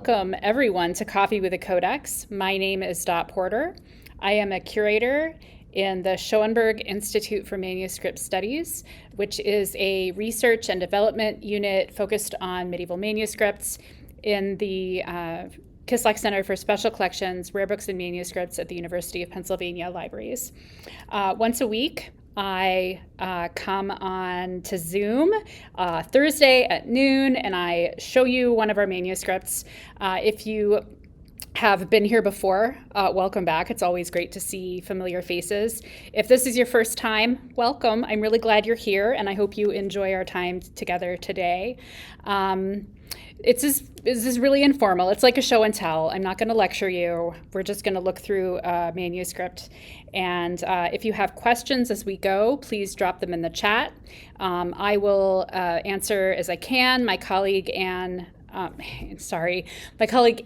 welcome everyone to Coffee with a Codex. My name is Dot Porter. I am a curator in the Schoenberg Institute for Manuscript Studies, which is a research and development unit focused on medieval manuscripts in the Kislak Center for Special Collections, Rare Books and Manuscripts at the University of Pennsylvania Libraries. Once a week, I come on to Zoom Thursday at noon, and I show you one of our manuscripts. If you have been here before, welcome back. It's always great to see familiar faces. If this is your first time, welcome. I'm really glad you're here, and I hope you enjoy our time together today. This is really informal. It's like a show and tell. I'm not going to lecture you. We're just going to look through a manuscript. And if you have questions as we go, please drop them in the chat. I will answer as I can. My colleague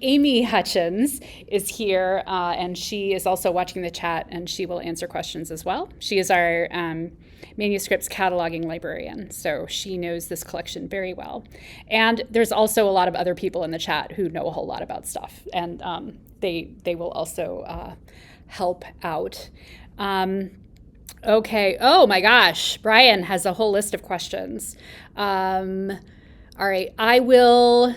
Amy Hutchins is here, and she is also watching the chat, and she will answer questions as well. She is our manuscripts cataloging librarian, so she knows this collection very well. And there's also a lot of other people in the chat who know a whole lot about stuff, and they will also help out. Okay. Oh my gosh, Brian has a whole list of questions. All right, I will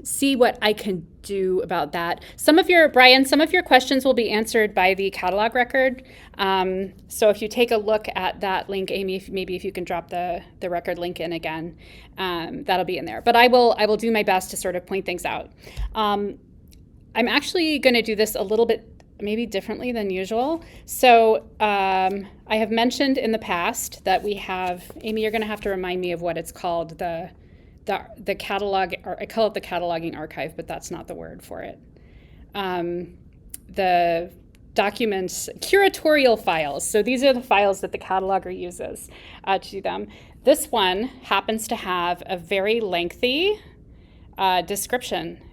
see what I can do about that. Some of your questions will be answered by the catalog record. So if you take a look at that link, Amy, if you can drop the record link in again, that'll be in there. But I will do my best to sort of point things out. I'm actually going to do this a little bit maybe differently than usual. So I have mentioned in the past that we have, Amy, you're going to have to remind me of what it's called, the catalog, or I call it the cataloging archive, but that's not the word for it. The documents, curatorial files. So these are the files that the cataloger uses to do them. This one happens to have a very lengthy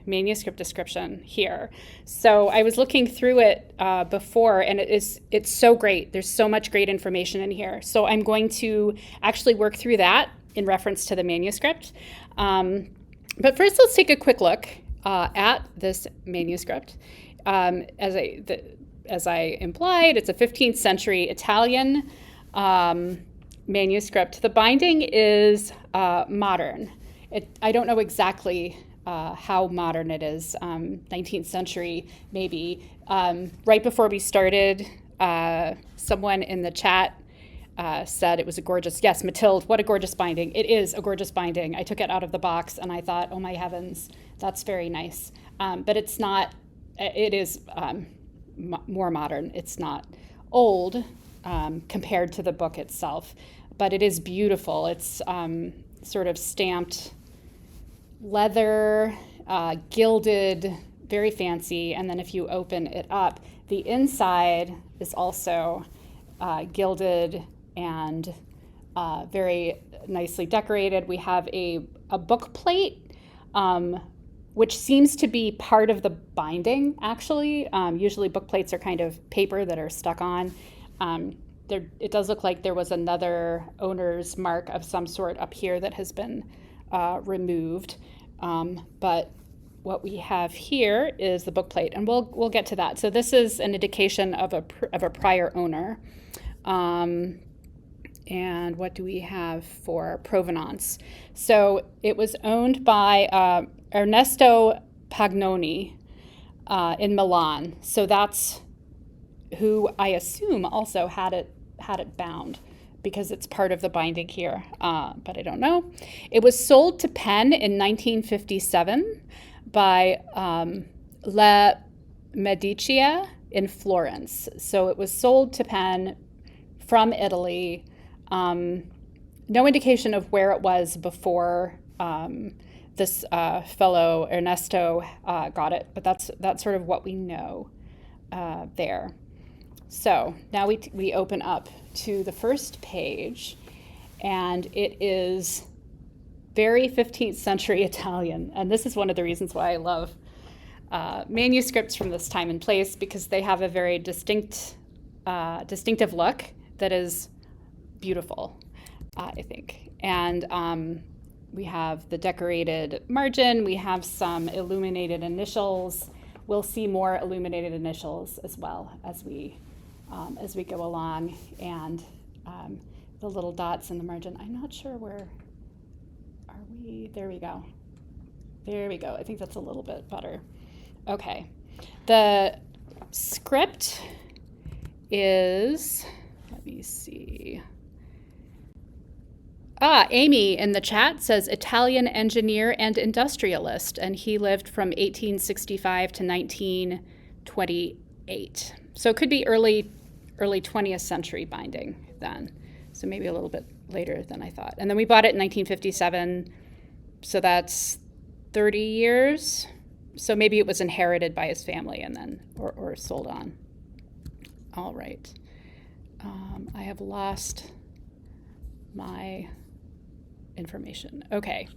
manuscript description here. So I was looking through it before, and it's so great. There's so much great information in here. So I'm going to actually work through that in reference to the manuscript. But first, let's take a quick look at this manuscript. As I implied, it's a 15th century Italian manuscript. The binding is modern. I don't know exactly how modern it is, 19th century maybe. Right before we started, someone in the chat said it was a gorgeous, yes, Mathilde, what a gorgeous binding. It is a gorgeous binding. I took it out of the box and I thought, oh my heavens, that's very nice. But it's not, it is more modern. It's not old compared to the book itself, but it is beautiful. It's sort of stamped leather, gilded, very fancy. And then if you open it up, the inside is also gilded and very nicely decorated. We have a book plate, which seems to be part of the binding, actually. Usually book plates are kind of paper that are stuck on. It does look like there was another owner's mark of some sort up here that has been removed. But what we have here is the book plate, and we'll get to that. So this is an indication of a prior owner. And what do we have for provenance? So it was owned by Ernesto Pagnoni in Milan. So that's who I assume also had it bound, because it's part of the binding here, but I don't know. It was sold to Penn in 1957 by La Medicea in Florence. So it was sold to Penn from Italy. No indication of where it was before this fellow Ernesto got it, but that's sort of what we know there. So now we open up to the first page, and it is very 15th century Italian. And this is one of the reasons why I love manuscripts from this time and place, because they have a very distinctive look that is beautiful, I think. And we have the decorated margin. We have some illuminated initials. We'll see more illuminated initials as well as we go along, and the little dots in the margin. I'm not sure where are we. There we go. There we go. I think that's a little bit better. Okay. The script is, let me see. Amy in the chat says Italian engineer and industrialist, and he lived from 1865 to 1928. So it could be early 20th century binding then. So maybe a little bit later than I thought. And then we bought it in 1957, so that's 30 years. So maybe it was inherited by his family and then, or sold on. All right. I have lost my information. Okay.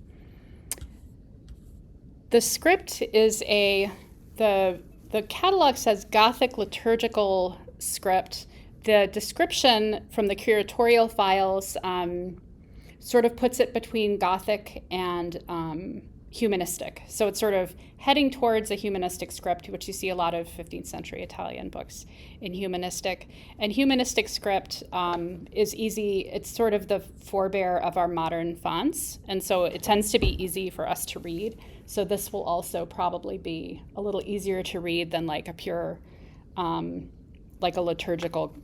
The script is the catalog says Gothic liturgical script. The description from the curatorial files sort of puts it between Gothic and humanistic. So it's sort of heading towards a humanistic script, which you see a lot of 15th century Italian books in humanistic. And humanistic script is easy. It's sort of the forebear of our modern fonts. And so it tends to be easy for us to read. So this will also probably be a little easier to read than like a pure, like a liturgical,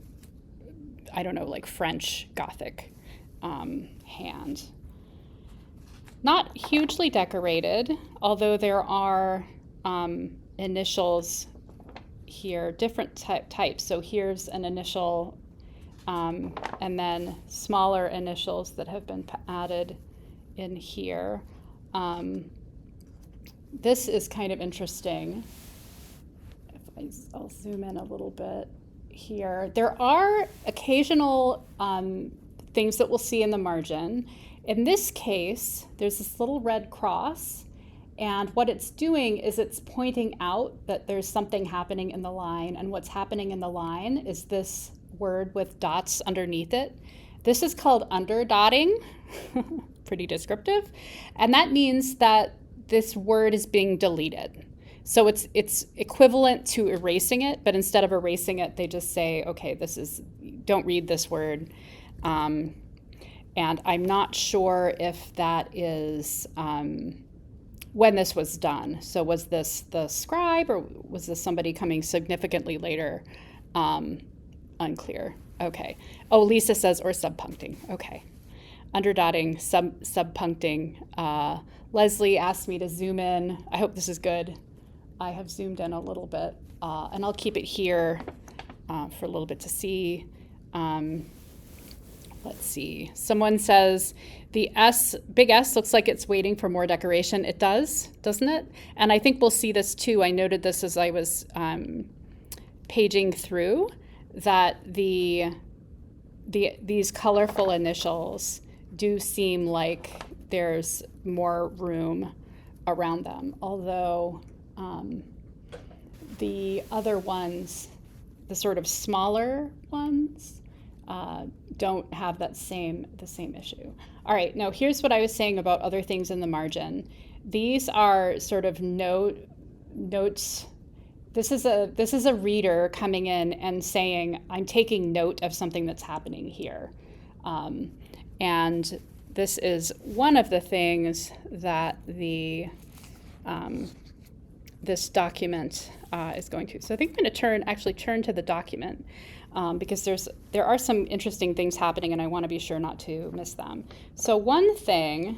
I don't know, like French Gothic hand. Not hugely decorated, although there are initials here, different types. So here's an initial, and then smaller initials that have been added in here. This is kind of interesting. I'll zoom in a little bit here. There are occasional things that we'll see in the margin. In this case, there's this little red cross, and what it's doing is it's pointing out that there's something happening in the line, and what's happening in the line is this word with dots underneath it. This is called underdotting, pretty descriptive, and that means that this word is being deleted. So it's equivalent to erasing it, but instead of erasing it, they just say, okay, don't read this word. And I'm not sure if that is when this was done. So was this the scribe, or was this somebody coming significantly later? Unclear. Okay. Oh, Lisa says, or subpuncting. Okay. Underdotting, subpuncting. Leslie asked me to zoom in. I hope this is good. I have zoomed in a little bit, and I'll keep it here for a little bit to see. Let's see. Someone says the big S looks like it's waiting for more decoration. It does, doesn't it? And I think we'll see this too. I noted this as I was paging through, that these colorful initials do seem like there's more room around them. Although the other ones, the sort of smaller ones, don't have the same issue. All right, now here's what I was saying about other things in the margin. These are sort of notes. This is a reader coming in and saying, I'm taking note of something that's happening here. And this is one of the things that this document is going to. So I think I'm going to turn to the document. Because there are some interesting things happening, and I want to be sure not to miss them. So one thing,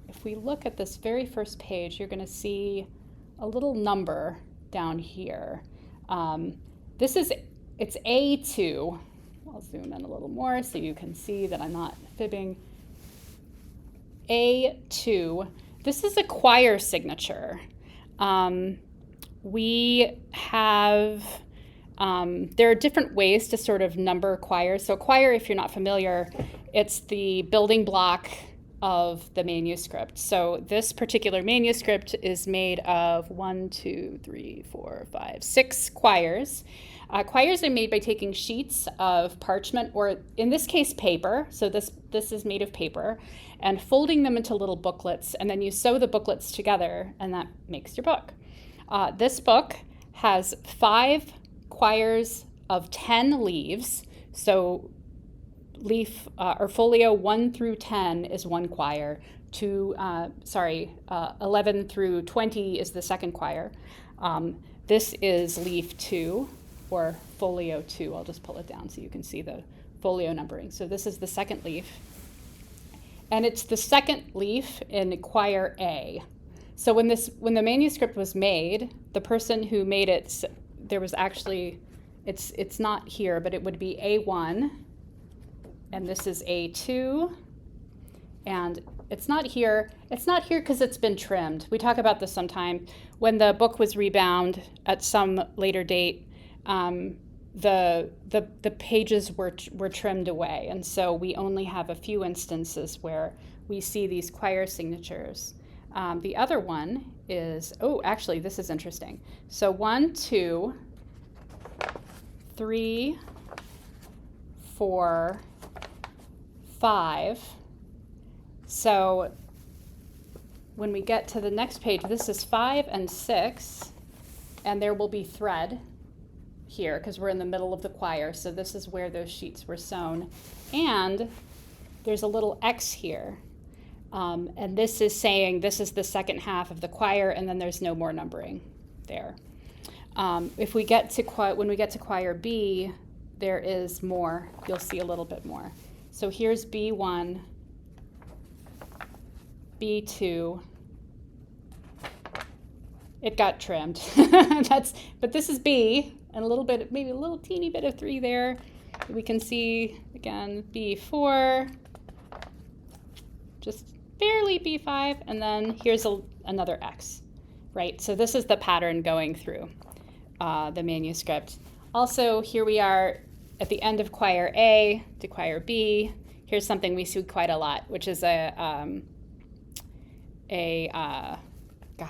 if we look at this very first page, you're going to see a little number down here. It's A2. I'll zoom in a little more so you can see that I'm not fibbing. A2. This is a Quire signature. We have... there are different ways to sort of number Quire. So Quire, if you're not familiar, it's the building block of the manuscript. So this particular manuscript is made of 6 quires. Quires are made by taking sheets of parchment, or in this case, paper. So this is made of paper, and folding them into little booklets, and then you sew the booklets together, and that makes your book. This book has 5 quires of 10 leaves. So leaf or folio 1 through 10 is one quire. 11 through 20 is the second quire. This is leaf 2, or folio 2. I'll just pull it down so you can see the folio numbering. So this is the second leaf. And it's the second leaf in Quire A. So when the manuscript was made, the person who made it, there was actually, it's not here, but it would be A1, and this is A2, and it's not here. It's not here because it's been trimmed. We talk about this sometime. When the book was rebound at some later date, the pages were trimmed away, and so we only have a few instances where we see these quire signatures. The other one is, actually, this is interesting. So 1, 2, 3, 4, 5. So when we get to the next page, this is 5 and 6, and there will be thread here because we're in the middle of the quire. So this is where those sheets were sewn. And there's a little X here. And this is saying this is the second half of the quire, and then there's no more numbering there. If we get to when we get to Quire B, there is more. You'll see a little bit more. So here's B1, B2. It got trimmed. But this is B, and a little bit, maybe a little teeny bit of 3 there. We can see again B4, just barely B5, and then here's another X, right? So this is the pattern going through the manuscript. Also, here we are at the end of Quire A to Quire B. Here's something we see quite a lot, which is God,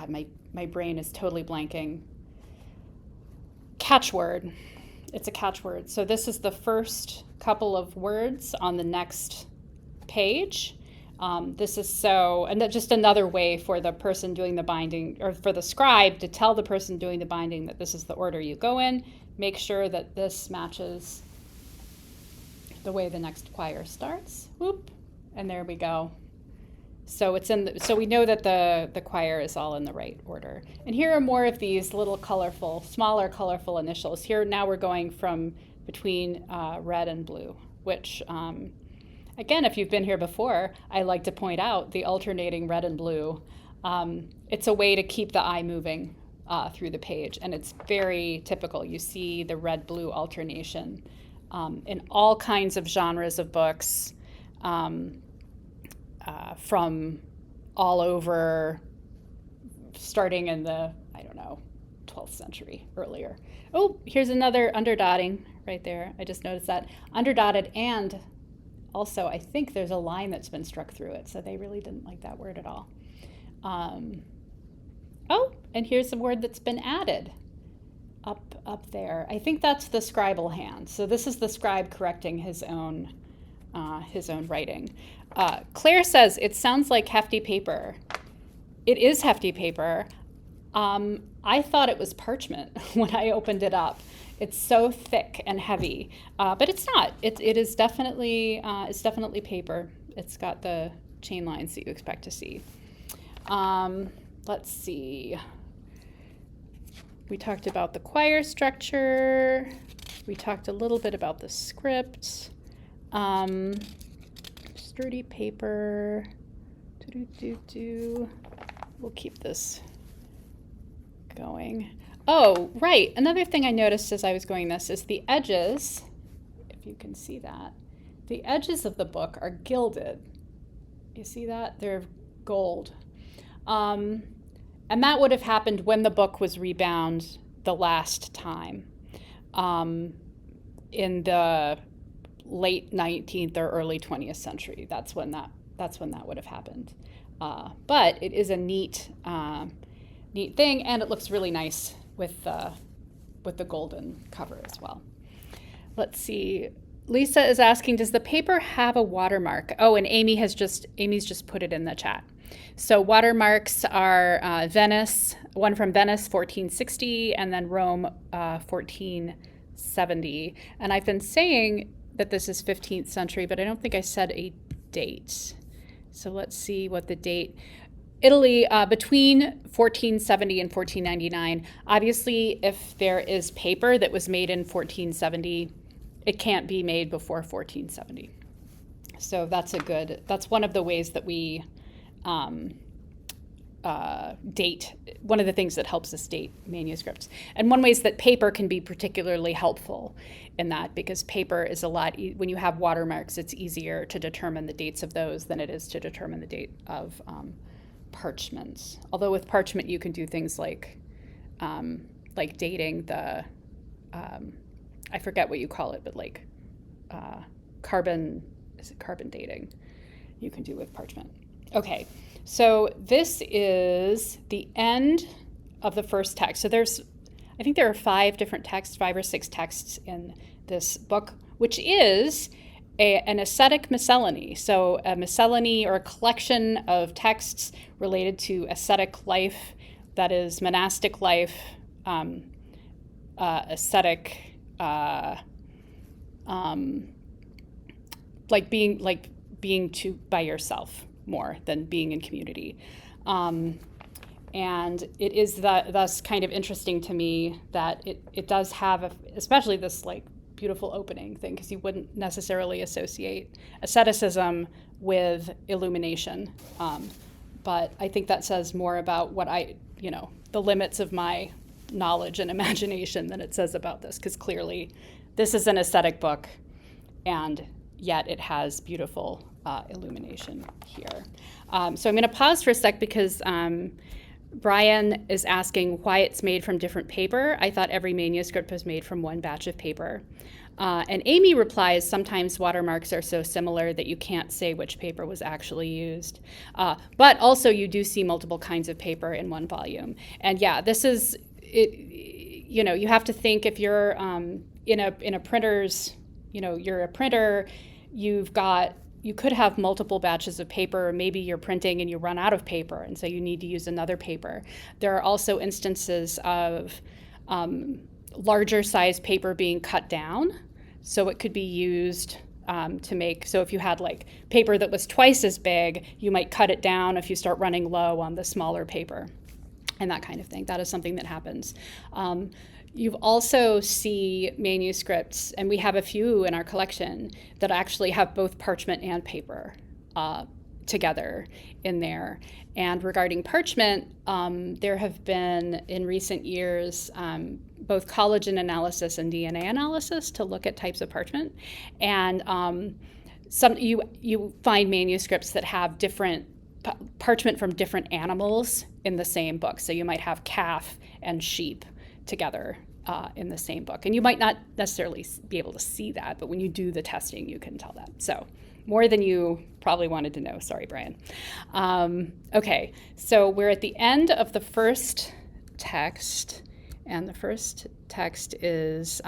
my brain is totally blanking. Catchword. It's a catchword. So this is the first couple of words on the next page. This is and that's just another way for the person doing the binding, or for the scribe to tell the person doing the binding that this is the order you go in. Make sure that this matches the way the next quire starts. Whoop, and there we go. So it's so we know that the quire is all in the right order. And here are more of these little smaller colorful initials. Here now we're going from between red and blue, which again, if you've been here before, I like to point out the alternating red and blue. It's a way to keep the eye moving through the page, and it's very typical. You see the red-blue alternation in all kinds of genres of books, from all over, starting in the, 12th century, earlier. Oh, here's another underdotting right there. I just noticed that. Underdotted, and also I think there's a line that's been struck through it, so they really didn't like that word at all. And here's a word that's been added up there. I think that's the scribal hand. So this is the scribe correcting his own writing. Claire says it sounds like hefty paper. It is hefty paper. I thought it was parchment when I opened it up. It's so thick and heavy, but it's not. It is definitely it's definitely paper. It's got the chain lines that you expect to see. Let's see. We talked about the quire structure. We talked a little bit about the script. Sturdy paper. We'll keep this going. Oh, right. Another thing I noticed as I was going this is the edges, if you can see that, the edges of the book are gilded. You see that? They're gold. And that would have happened when the book was rebound the last time, in the late 19th or early 20th century. That's when that would have happened. But it is a neat thing, and it looks really nice with with the golden cover as well. Let's see. Lisa is asking, does the paper have a watermark? Oh, and Amy's just put it in the chat. So watermarks are Venice, one from Venice, 1460, and then Rome, 1470. And I've been saying that this is 15th century, but I don't think I said a date. So let's see what the date. Italy, between 1470 and 1499. Obviously, if there is paper that was made in 1470, it can't be made before 1470. So that's one of the ways that we date, one of the things that helps us date manuscripts. And one way is that paper can be particularly helpful in that, because paper is when you have watermarks, it's easier to determine the dates of those than it is to determine the date of parchments. Although with parchment, you can do things like dating the, I forget what you call it, but like carbon dating you can do with parchment. Okay, so this is the end of the first text. So I think there are 5 or 6 texts in this book, which is an ascetic miscellany. So a miscellany, or a collection of texts related to ascetic life, that is monastic life, ascetic, being by yourself more than being in community. And it is thus kind of interesting to me that it does have, especially this like beautiful opening thing, because you wouldn't necessarily associate asceticism with illumination. But I think that says more about the limits of my knowledge and imagination than it says about this, because clearly this is an ascetic book, and yet it has beautiful illumination here. So I'm going to pause for a sec because Brian is asking why it's made from different paper. I thought every manuscript was made from one batch of paper. And Amy replies, sometimes watermarks are so similar that you can't say which paper was actually used. But also you do see multiple kinds of paper in one volume. And yeah, this is, you have to think, if you're in a printer's, you're a printer, you could have multiple batches of paper, or maybe you're printing and you run out of paper, and so you need to use another paper. There are also instances of larger size paper being cut down, so it could be used to make, so if you had like paper that was twice as big, you might cut it down if you start running low on the smaller paper, and that kind of thing. That is something that happens. You also see manuscripts, and we have a few in our collection that actually have both parchment and paper together in there. And regarding parchment, there have been in recent years both collagen analysis and DNA analysis to look at types of parchment. And you find manuscripts that have different parchment from different animals in the same book. So you might have calf and sheep together in the same book. And you might not necessarily be able to see that, but when you do the testing, you can tell that. So more than you probably wanted to know. Sorry, Brian. Okay, so we're at the end of the first text, and the first text is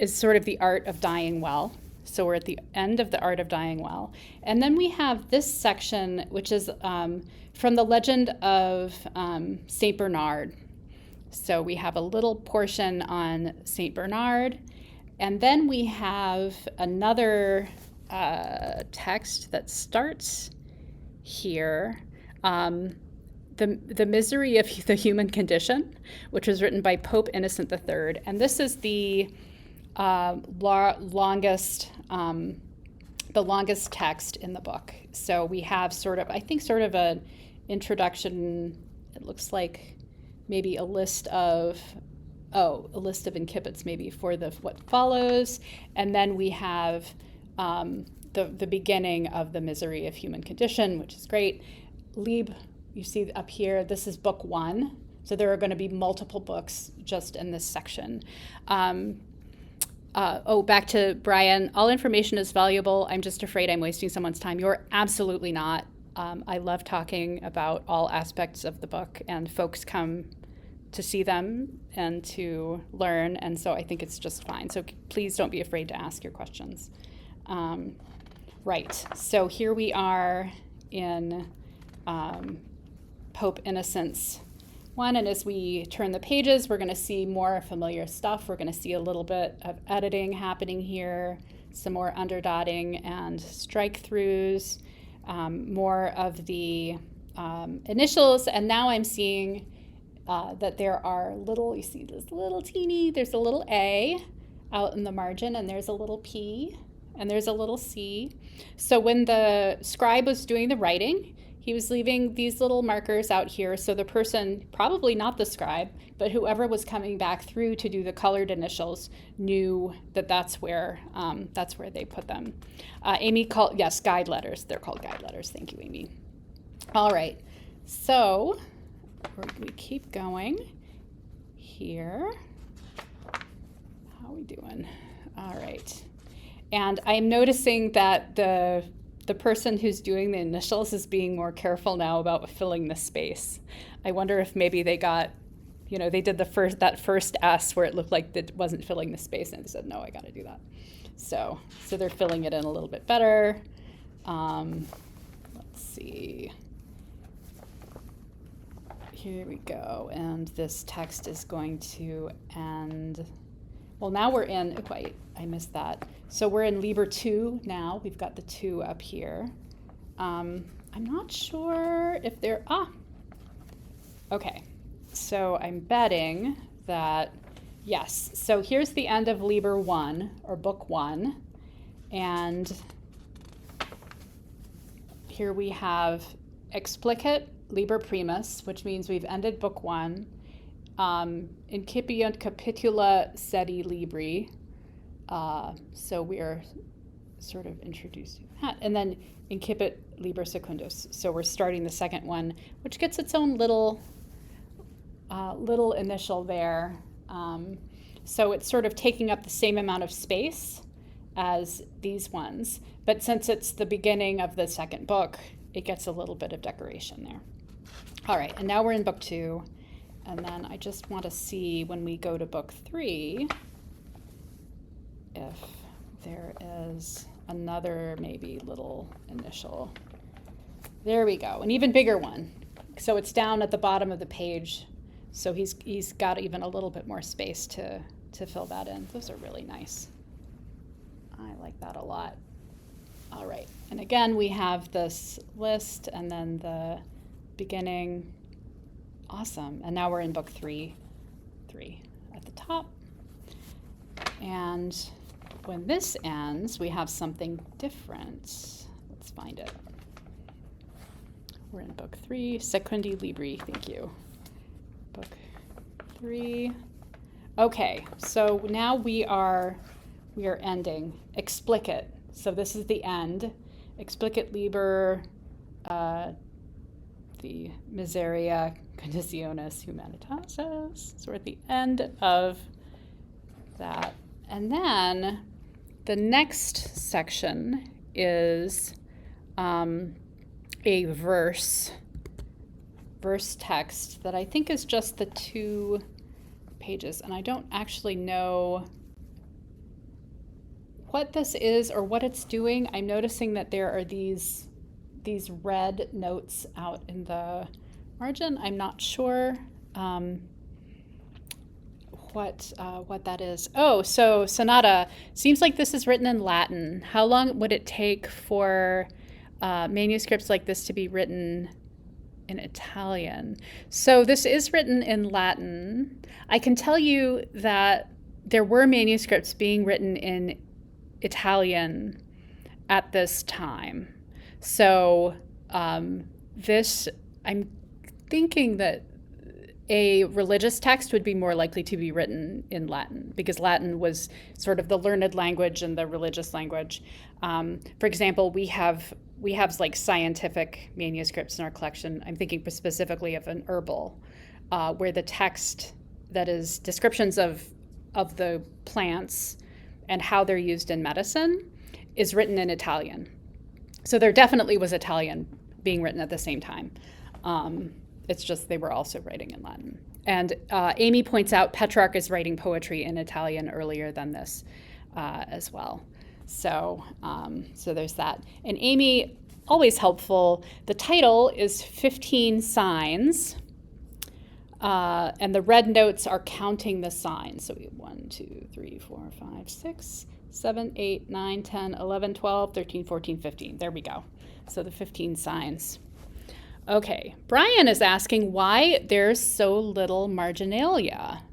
sort of the art of dying well. So we're at the end of the art of dying well. And then we have this section, which is from the legend of St. Bernard. So we have a little portion on St. Bernard, and then we have another text that starts here, the Misery of the Human Condition, which was written by Pope Innocent III, and this is the longest text in the book. So we have sort of an introduction. It looks like maybe a list of incipits maybe for what follows, and then we have the beginning of the Misery of Human Condition, which is great. Lieb, you see up here, this is book 1, so there are going to be multiple books just in this section. Back to Brian. All information is valuable. I'm just afraid I'm wasting someone's time. You're absolutely not. I love talking about all aspects of the book, and folks come see them and to learn, and so I think it's just fine. So please don't be afraid to ask your questions. Right, so here we are in Pope Innocent's one, and as we turn the pages, we're going to see more familiar stuff. We're going to see a little bit of editing happening here, some more underdotting and strike-throughs, more of the initials, and now I'm seeing that there are little, you see this little teeny, there's a little A out in the margin, and there's a little P, and there's a little C. So when the scribe was doing the writing, he was leaving these little markers out here, so the person, probably not the scribe, but whoever was coming back through to do the colored initials knew that that's where they put them. Amy called, yes, guide letters. They're called guide letters. Thank you, Amy. All right, so we keep going here. How are we doing? All right. And I'm noticing that the person who's doing the initials is being more careful now about filling the space. I wonder if maybe they got, they did that first S where it looked like it wasn't filling the space, and they said, no, I got to do that. So they're filling it in a little bit better. Let's see. Here we go, and this text is going to end. Well, now we're in, wait, I missed that. So we're in Liber 2 now. We've got the 2 up here. I'm not sure if they're, okay. So I'm betting that, yes. So here's the end of Liber 1, or Book 1. And here we have explicit Liber Primus, which means we've ended Book 1. Incipiunt capitula sedi libri. So we are sort of introducing that. And then Incipit Liber Secundus. So we're starting the second one, which gets its own little initial there. So it's sort of taking up the same amount of space as these ones. But since it's the beginning of the second book, it gets a little bit of decoration there. All right, and now we're in Book 2. And then I just want to see when we go to Book 3 if there is another maybe little initial. There we go, an even bigger one. So it's down at the bottom of the page. So he's got even a little bit more space to fill that in. Those are really nice. I like that a lot. All right, and again, we have this list and then the beginning. Awesome, and now we're in Book 3 at the top. And when this ends, we have something different. Let's find it. We're in Book 3, Secundi Libri, thank you. Book 3. Okay, so now we are ending. Explicit, so this is the end. Explicit Liber, the Miseria Conditionis Humanitatis. So we're at the end of that. And then the next section is a verse text that I think is just the 2 pages. And I don't actually know what this is or what it's doing. I'm noticing that there are these red notes out in the margin. I'm not sure what that is. Oh, so sonata. Seems like this is written in Latin. How long would it take for manuscripts like this to be written in Italian? So this is written in Latin. I can tell you that there were manuscripts being written in Italian at this time. So this, I'm thinking that a religious text would be more likely to be written in Latin because Latin was sort of the learned language and the religious language. For example, we have like scientific manuscripts in our collection. I'm thinking specifically of an herbal, where the text that is descriptions of the plants and how they're used in medicine is written in Italian. So there definitely was Italian being written at the same time. It's just they were also writing in Latin. And Amy points out Petrarch is writing poetry in Italian earlier than this as well. So there's that. And Amy, always helpful. The title is 15 Signs, and the red notes are counting the signs. So we have 1, 2, 3, 4, 5, 6, 7, 8, 9, 10, 11, 12, 13, 14, 15. There we go. So the 15 signs. Okay, Brian is asking why there's so little marginalia.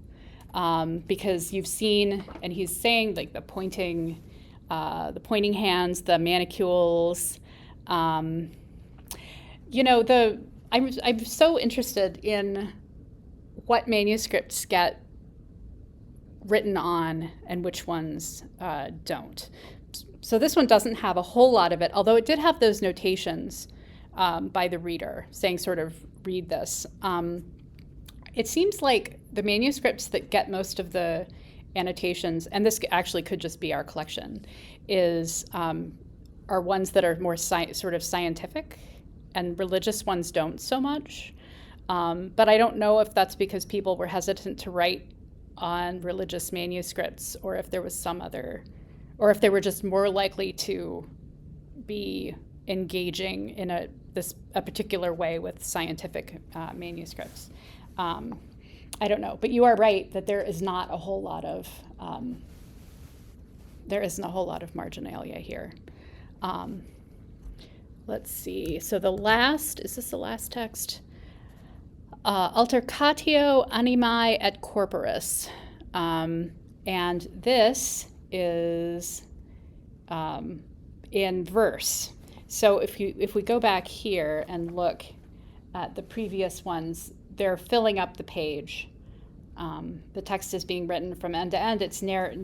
Because you've seen, and he's saying like the pointing hands, the manicules. I'm so interested in what manuscripts get written on and which ones don't. So this one doesn't have a whole lot of it, although it did have those notations by the reader saying sort of read this. It seems like the manuscripts that get most of the annotations, and this actually could just be our collection, are ones that are more sort of scientific, and religious ones don't so much. But I don't know if that's because people were hesitant to write on religious manuscripts, or if there was some other, or if they were just more likely to be engaging in a particular way with scientific manuscripts. I don't know, but you are right that there isn't a whole lot of marginalia here. Let's see. So is this the last text? Altercatio animae et corporis, and this is in verse. So if we go back here and look at the previous ones, they're filling up the page. The text is being written from end to end. It's narrative,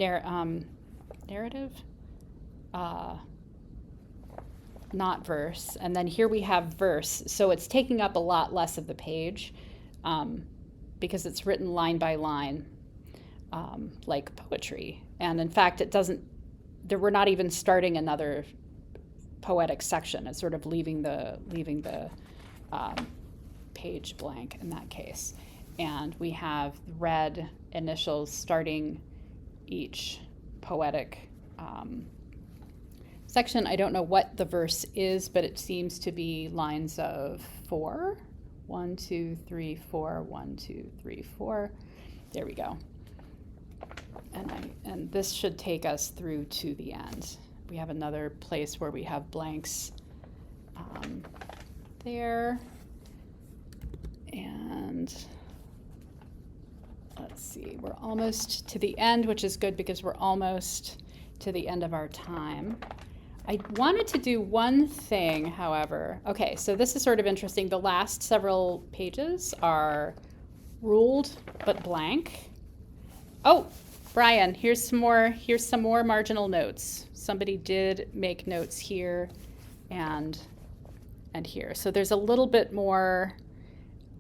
not verse. And then here we have verse. So it's taking up a lot less of the page because it's written line by line, like poetry. And in fact, we're not even starting another poetic section. It's sort of leaving the page blank in that case. And we have red initials starting each poetic section. I don't know what the verse is, but it seems to be lines of 4. 1, 2, 3, 4, 1, 2, 3, 4. There we go. And this should take us through to the end. We have another place where we have blanks there. And let's see, we're almost to the end, which is good because we're almost to the end of our time. I wanted to do one thing, however. Okay, so this is sort of interesting. The last several pages are ruled but blank. Oh, Brian, here's some more marginal notes. Somebody did make notes here and here. So there's a little bit more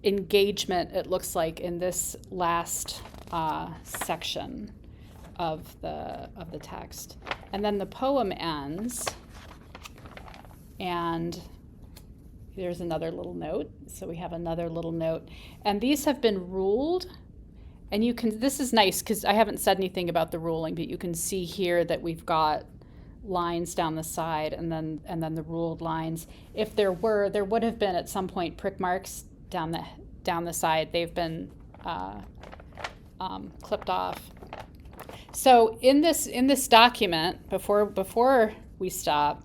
engagement, it looks like, in this last section of the text. And then the poem ends, and there's another little note. So we have another little note. And these have been ruled. And this is nice because I haven't said anything about the ruling, but you can see here that we've got lines down the side and then the ruled lines. If there would have been at some point prick marks down the side. They've been clipped off. So in this document, before we stop,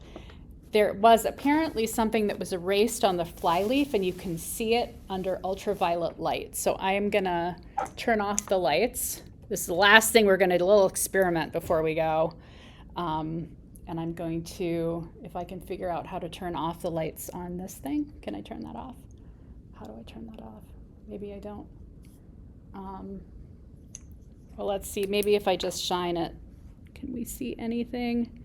there was apparently something that was erased on the flyleaf, and you can see it under ultraviolet light. So I am gonna turn off the lights. This is the last thing we're gonna do, a little experiment before we go. And I'm going to, if I can figure out how to turn off the lights on this thing. Can I turn that off? How do I turn that off? Maybe I don't. Well, let's see. Maybe if I just shine it, can we see anything?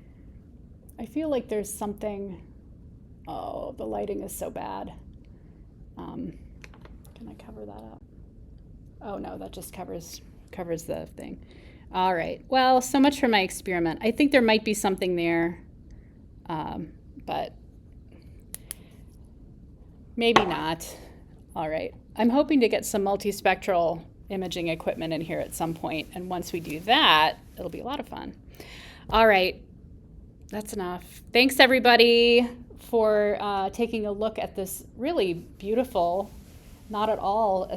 I feel like there's something. Oh, the lighting is so bad. Can I cover that up? Oh no, that just covers the thing. All right. Well, so much for my experiment. I think there might be something there, but maybe not. All right. I'm hoping to get some multispectral imaging equipment in here at some point, and once we do that, it'll be a lot of fun. All right. That's enough. Thanks, everybody, for taking a look at this really beautiful, not at all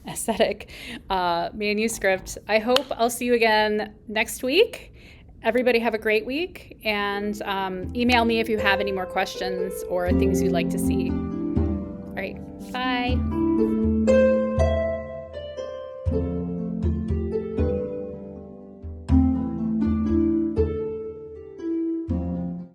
ascetic manuscript. I hope I'll see you again next week. Everybody have a great week, and email me if you have any more questions or things you'd like to see. All right, bye.